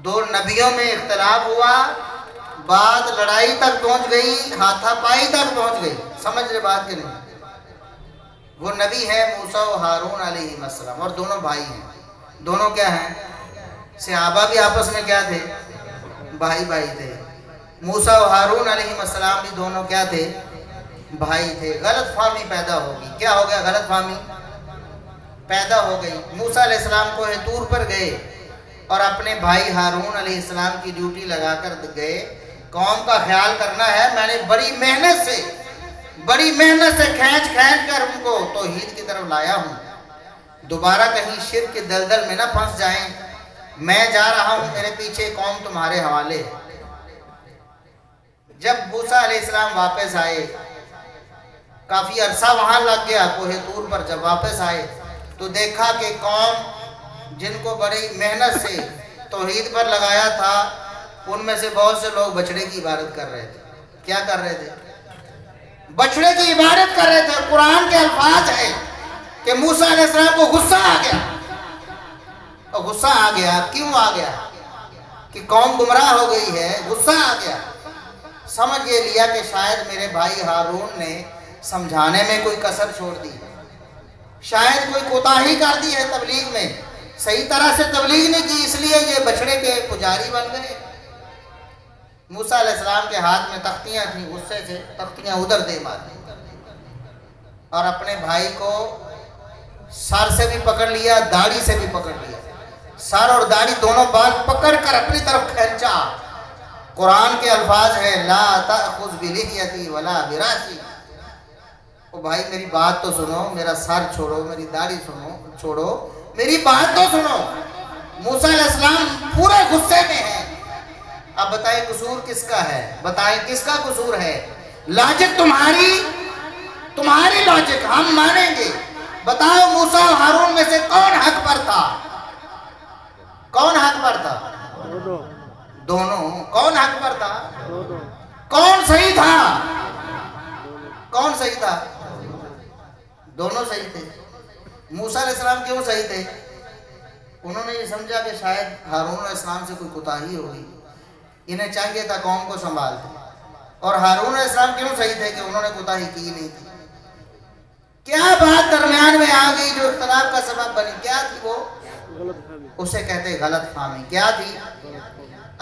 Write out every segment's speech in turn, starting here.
دو نبیوں میں اختلاف ہوا، بات لڑائی تک پہنچ گئی، ہاتھا پائی تک پہنچ گئی. سمجھ رہے بات کہ نہیں؟ وہ نبی ہے موسیٰ و ہارون علیہ السلام، اور دونوں بھائی ہیں. دونوں کیا ہیں؟ صحابہ بھی آپس میں کیا تھے؟ بھائی بھائی تھے. موسیٰ و ہارون علیہ السلام بھی دونوں کیا تھے؟ بھائی تھے. غلط فہمی پیدا ہوگی. کیا ہو گیا؟ غلط فہمی پیدا ہو گئی. موسیٰ علیہ السلام کوہ طور پر گئے اور اپنے بھائی ہارون علیہ السلام کی ڈیوٹی لگا کر گئے. قوم کا خیال کرنا ہے، میں نے بڑی محنت سے کھینچ کر ان کو توحید کی طرف لایا ہوں. دوبارہ کہیں شرک کے دلدل میں نہ پھنس جائیں. میں جا رہا ہوں، میرے پیچھے قوم تمہارے حوالے. جب موسیٰ علیہ السلام واپس آئے، کافی عرصہ وہاں لگ گیا کوہ طور پر. جب واپس آئے تو دیکھا کہ قوم جن کو بڑی محنت سے توحید پر لگایا تھا، ان میں سے بہت سے لوگ بچڑے کی عبادت کر رہے تھے. کیا کر رہے تھے؟ بچڑے کی عبادت کر رہے تھے. قرآن کے الفاظ ہیں کہ موسیٰ علیہ السلام کو غصہ آ گیا. اور غصہ آ گیا کیوں آ گیا؟ کہ قوم گمراہ ہو گئی ہے. غصہ آ گیا. سمجھ یہ لیا کہ شاید میرے بھائی ہارون نے سمجھانے میں کوئی کسر چھوڑ دی، شاید کوئی کوتاہی کر دی ہے تبلیغ میں، صحیح طرح سے تبلیغ نہیں کی، اس لیے یہ بچڑے کے پجاری بن گئے. موسیٰ علیہ السلام کے ہاتھ میں تختیاں تھیں، غصے سے تختیاں ادھر دے ماری اور اپنے بھائی کو سر سے بھی پکڑ لیا، داڑھی سے بھی پکڑ لیا. سر اور داڑھی دونوں بال پکڑ کر اپنی طرف کھینچا. قرآن کے الفاظ ہیں لا تأخذ بلحیتی ولا براسی. او بھائی میری بات تو سنو، میرا سر چھوڑو، میری داڑھی چھوڑو، میری بات تو سنو. موسیٰ علیہ السلام پورے غصے میں ہیں. اب بتائیں قصور کس کا ہے؟ بتائیں کس کا قصور ہے؟ لاجک تمہاری لاجک ہم مانیں گے. بتاؤ موسیٰ و ہارون میں سے کون حق پر تھا؟ کون حق پر تھا؟ دونوں. کون حق پر تھا؟ کون صحیح تھا؟ کون صحیح تھا؟ دونوں صحیح تھے. موسیٰ علیہ السلام کیوں صحیح تھے؟ انہوں نے یہ سمجھا کہ شاید ہارون علیہ السلام سے کوئی کوتاہی ہوگی، انہیں چاہیے تھا قوم کو سنبھالتے. اور ہارون علیہ السلام کیوں صحیح تھے؟ کہ انہوں نے کوتاہی کی نہیں تھی. کیا بات درمیان میں آ گئی جو اختلاف کا سبب بنی؟ کیا تھی وہ؟ اسے کہتے غلط فہمی. کیا تھی؟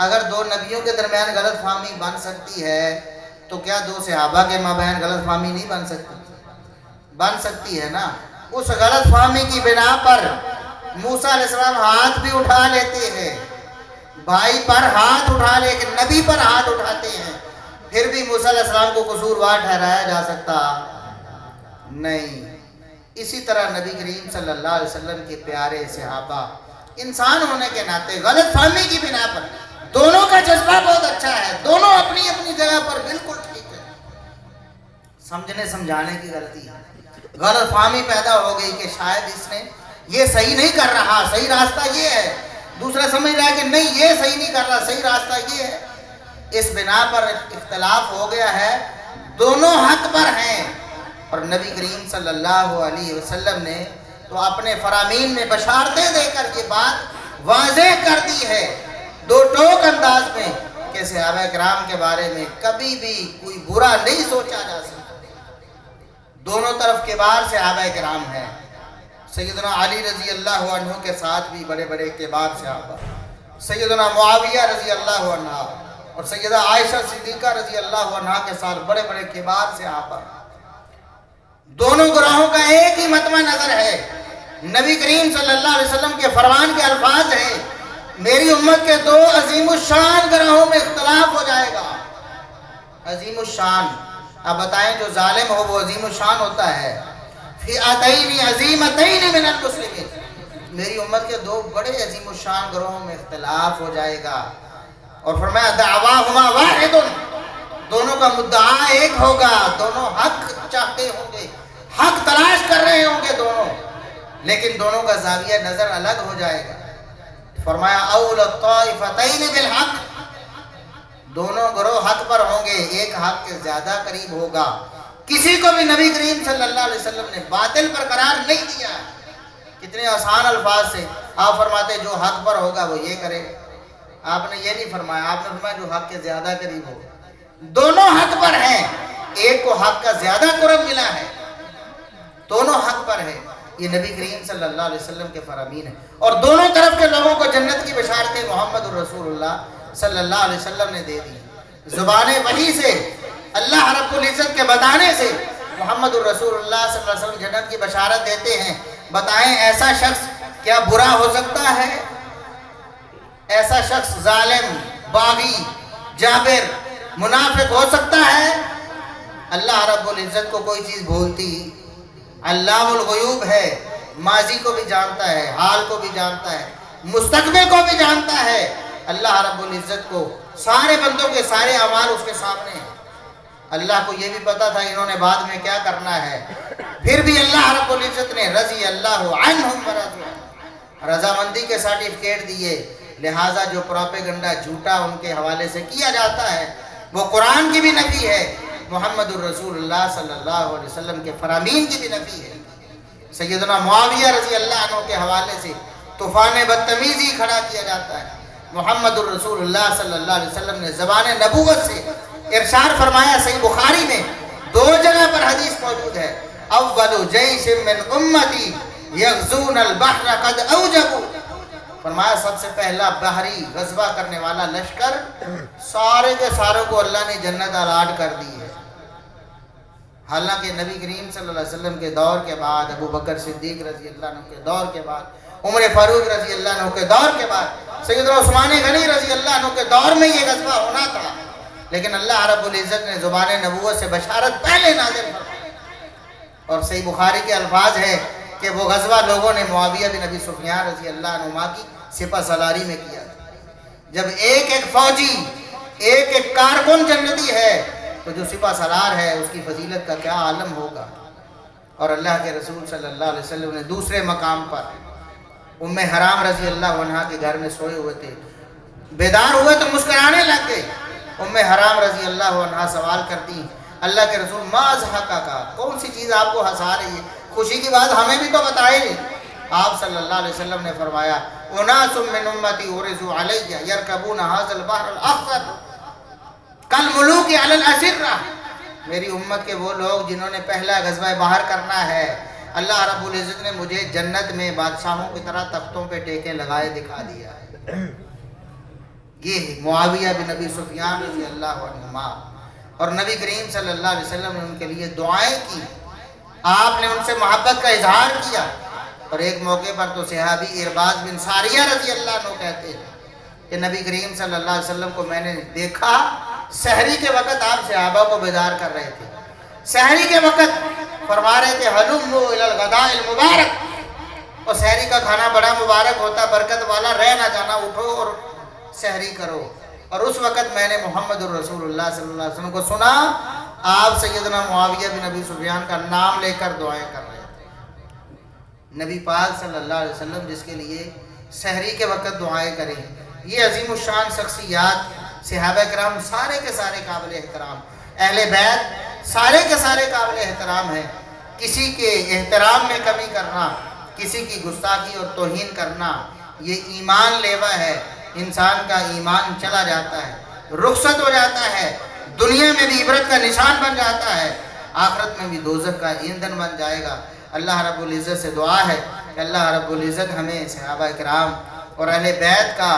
اگر دو نبیوں کے درمیان غلط فہمی بن سکتی ہے تو کیا دو صحابہ کے مابین غلط فہمی نہیں بن سکتی؟ بن سکتی ہے نا. اس غلط فہمی کی بنا پر موسیٰ علیہ السلام ہاتھ بھی اٹھا لیتے ہیں، بھائی پر ہاتھ اٹھا لے کہ نبی پر ہاتھ اٹھاتے ہیں، پھر بھی موسیٰ علیہ السلام کو قصوروار ٹھہرایا جا سکتا نہیں. اسی طرح نبی کریم صلی اللہ علیہ وسلم کے پیارے صحابہ انسان ہونے کے ناطے غلط فہمی کی بنا پر دونوں کا جذبہ بہت اچھا ہے، دونوں اپنی اپنی جگہ پر بالکل ٹھیک ہے. سمجھنے سمجھانے کی غلطی ہے. غلط فہمی پیدا ہو گئی کہ شاید اس نے یہ صحیح نہیں کر رہا، صحیح راستہ یہ ہے. دوسرا سمجھ رہا ہے کہ نہیں یہ صحیح نہیں کر رہا، صحیح راستہ یہ ہے. اس بنا پر اختلاف ہو گیا ہے. دونوں حق پر ہیں. اور نبی کریم صلی اللہ علیہ وسلم نے تو اپنے فرامین میں بشارتیں دے کر یہ بات واضح کر دی ہے دو ٹوک انداز میں کہ صحابہ کرام کے بارے میں کبھی بھی کوئی برا نہیں سوچا جا سکتا. دونوں طرف کبار صحابہ کرام ہیں. سیدنا علی رضی اللہ عنہ کے ساتھ بھی بڑے بڑے کبار صحابہ، سیدنا معاویہ رضی اللہ عنہ اور سیدہ عائشہ صدیقہ رضی اللہ عنہ کے ساتھ بڑے بڑے کبار صحابہ. دونوں گروہوں کا ایک ہی مطمع نظر ہے. نبی کریم صلی اللہ علیہ وسلم کے فرمان کے الفاظ ہیں میری امت کے دو عظیم الشان گروہوں میں اختلاف ہو جائے گا. عظیم الشان. اب بتائیں جو ظالم ہو وہ عظیم الشان ہوتا ہے. فئتین عظیمتین من المسلمین. میری امت کے دو بڑے عظیم الشان گروہوں میں اختلاف ہو جائے گا. اور فرمایا دعواہما واحد. دونوں کا مدعا ایک ہوگا، دونوں حق چاہتے ہوں گے، حق تلاش کر رہے ہوں گے دونوں، لیکن دونوں کا زاویہ نظر الگ ہو جائے گا. فرمایا اول الطائفتین بالحق. دونوں گروہ حق پر ہوں گے، ایک حق کے زیادہ قریب ہوگا. کسی کو بھی نبی کریم صلی اللہ علیہ وسلم نے باطل پر قرار نہیں دیا. کتنے آسان الفاظ سے آپ فرماتے جو حق پر ہوگا وہ یہ کرے. آپ نے یہ نہیں فرمایا، آپ نے فرمایا جو حق کے زیادہ قریب ہو. دونوں حق پر ہیں، ایک کو حق کا زیادہ قرب ملا ہے، دونوں حق پر ہے. یہ نبی کریم صلی اللہ علیہ وسلم کے فرامین ہیں، اور دونوں طرف کے لوگوں کو جنت کی بشارتیں محمد الرسول اللہ صلی اللہ علیہ وسلم نے دے دی. زبان وحی سے، اللہ رب العزت کے بتانے سے محمد الرسول اللہ صلی اللہ علیہ وسلم جنت کی بشارت دیتے ہیں. بتائیں ایسا شخص کیا برا ہو سکتا ہے؟ ایسا شخص ظالم، باغی، جابر، منافق ہو سکتا ہے؟ اللہ رب العزت کو کوئی چیز بھولتی؟ علام الغیوب ہے، ماضی کو بھی جانتا ہے، حال کو بھی جانتا ہے، مستقبل کو بھی جانتا ہے. اللہ رب العزت کو سارے بندوں کے سارے اعمال اس کے سامنے ہیں. اللہ کو یہ بھی پتا تھا انہوں نے بعد میں کیا کرنا ہے، پھر بھی اللہ رب العزت نے رضی اللہ عنہم ورضوا عنہ، رضامندی کے سرٹیفکیٹ دیے. لہٰذا جو پروپیگنڈا جھوٹا ان کے حوالے سے کیا جاتا ہے وہ قرآن کی بھی نفی ہے، محمد الرسول اللہ صلی اللہ علیہ وسلم کے فرامین کی بھی نفی ہے. سیدنا معاویہ رضی اللہ عنہ کے حوالے سے طوفان بدتمیزی کھڑا کیا جاتا ہے. محمد الرسول اللہ صلی اللہ علیہ وسلم نے زبان نبوت سے ارشاد فرمایا، صحیح بخاری میں 2 جگہ پر حدیث موجود ہے، اول جیش من امتی یغزون البحر قد اوجبوا. فرمایا سب سے پہلا بحری غزوہ کرنے والا لشکر سارے کے ساروں کو اللہ نے جنت الاٹ کر دی ہے. حالانکہ نبی کریم صلی اللہ علیہ وسلم کے دور کے بعد، ابو بکر صدیق رضی اللہ عنہ کے دور کے بعد، عمر فاروق رضی اللہ عنہ کے دور کے بعد، سیدنا عثمان غنی رضی اللہ عنہ کے دور میں یہ غزوہ ہونا تھا، لیکن اللہ رب العزت نے زبان نبوت سے بشارت پہلے نازل فرمائی. اور صحیح بخاری کے الفاظ ہے کہ وہ غزوہ لوگوں نے معاویہ بن ابی سفیان رضی اللہ عنہ کی سپہ سالاری میں کیا. جب ایک ایک فوجی، ایک ایک کارکن جنتی ہے تو جو سپہ سالار ہے اس کی فضیلت کا کیا عالم ہوگا. اور اللہ کے رسول صلی اللہ علیہ وسلم نے دوسرے مقام پر ام حرام رضی اللہ عنہ کے گھر میں سوئے ہوئے تھے، بیدار ہوئے تو مسکرانے لگ گئے. ام حرام رضی اللہ عنہ سوال کرتی، اللہ کے رسول ما ضحکا کا، کون سی چیز آپ کو ہنسا رہی ہے؟ خوشی کی بات ہمیں بھی تو بتائیے. آپ صلی اللہ علیہ وسلم نے فرمایا، اناس من امتی ورثوا علی یرکبون ھذا البحر الاخضر کالملوک علی الاسرہ. میری امت کے وہ لوگ جنہوں نے پہلا غزوہ باہر کرنا ہے، اللہ رب العزت نے مجھے جنت میں بادشاہوں کی طرح تختوں پہ ٹیکے لگائے دکھا دیا ہے. یہ معاویہ بن ابی سفیان رضی اللہ عنہما، اور نبی کریم صلی اللہ علیہ وسلم نے ان کے لیے دعائیں کی، آپ نے ان سے محبت کا اظہار کیا. اور ایک موقع پر تو صحابی ارباز بن ساریہ رضی اللہ عنہ کہتے ہیں کہ نبی کریم صلی اللہ علیہ وسلم کو میں نے دیکھا، سحری کے وقت آپ صحابہ کو بیدار کر رہے تھے. سحری کے وقت فرما رہے تھے ہلموا الی الغداء المبارک، اور سحری کا کھانا بڑا مبارک ہوتا، برکت والا، رہ نہ جانا، اٹھو اور سحری کرو. اور اس وقت میں نے محمد الرسول اللہ صلی اللہ علیہ وسلم کو سنا، آپ سیدنا معاویہ بن ابی سفیان کا نام لے کر دعائیں کر رہے تھے. نبی پاک صلی اللہ علیہ وسلم جس کے لیے سحری کے وقت دعائیں کریں، یہ عظیم الشان شخصیات، صحابہ کرام سارے کے سارے قابل احترام، اہل بیت سارے کے سارے قابل احترام ہیں. کسی کے احترام میں کمی کرنا، کسی کی گستاخی اور توہین کرنا، یہ ایمان لیوا ہے. انسان کا ایمان چلا جاتا ہے، رخصت ہو جاتا ہے، دنیا میں بھی عبرت کا نشان بن جاتا ہے، آخرت میں بھی دوزخ کا ایندھن بن جائے گا. اللہ رب العزت سے دعا ہے کہ اللہ رب العزت ہمیں صحابہ کرام اور اہل بیت کا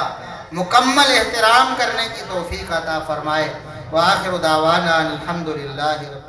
مکمل احترام کرنے کی توفیق عطا فرمائے. وآخر دعوانا الحمدللہ رب